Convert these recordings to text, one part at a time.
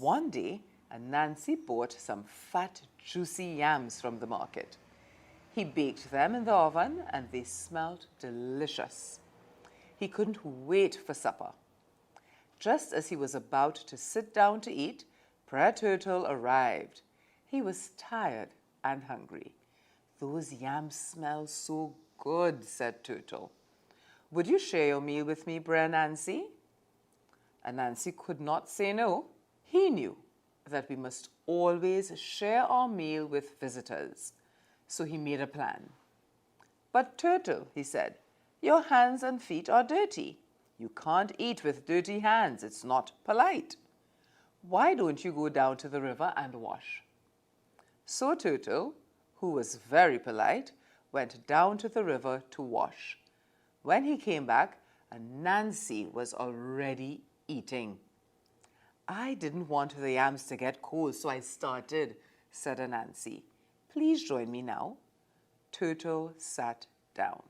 One day, Anansi bought some fat, juicy yams from the market. He baked them in the oven and they smelled delicious. He couldn't wait for supper. Just as he was about to sit down to eat, Prayer Turtle arrived. He was tired and hungry. "Those yams smell so good," said Turtle. "Would you share your meal with me, Brer Anansi?" Anansi could not say no. He knew that we must always share our meal with visitors, so he made a plan. "But Turtle," he said, "your hands and feet are dirty. You can't eat with dirty hands. It's not polite. Why don't you go down to the river and wash?" So Turtle, who was very polite, went down to the river to wash. When he came back, Anansi was already eating. "I didn't want the yams to get cold, so I started," said Anansi. "Please join me now." Turtle sat down.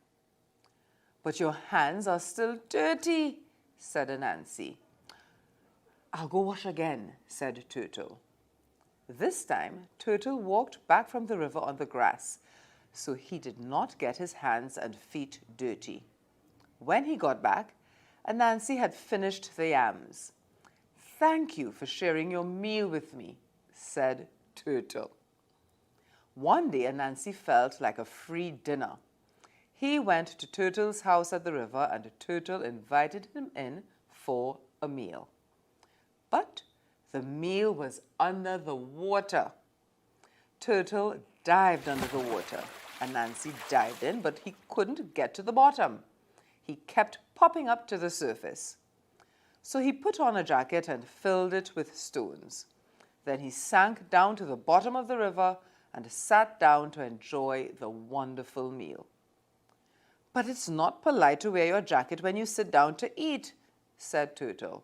"But your hands are still dirty," said Anansi. "I'll go wash again," said Turtle. This time, Turtle walked back from the river on the grass, so he did not get his hands and feet dirty. When he got back, Anansi had finished the yams. "Thank you for sharing your meal with me," said Turtle. One day, Anansi felt like a free dinner. He went to Turtle's house at the river and Turtle invited him in for a meal. But the meal was under the water. Turtle dived under the water. Anansi dived in, but he couldn't get to the bottom. He kept popping up to the surface. So he put on a jacket and filled it with stones. Then he sank down to the bottom of the river and sat down to enjoy the wonderful meal. "But it's not polite to wear your jacket when you sit down to eat," said Turtle.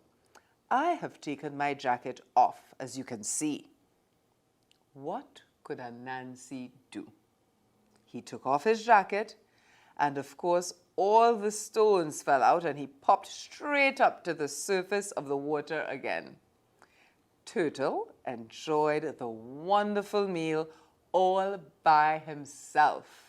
"I have taken my jacket off, as you can see." What could Anansi do? He took off his jacket, and of course all the stones fell out and he popped straight up to the surface of the water again. Turtle enjoyed the wonderful meal all by himself.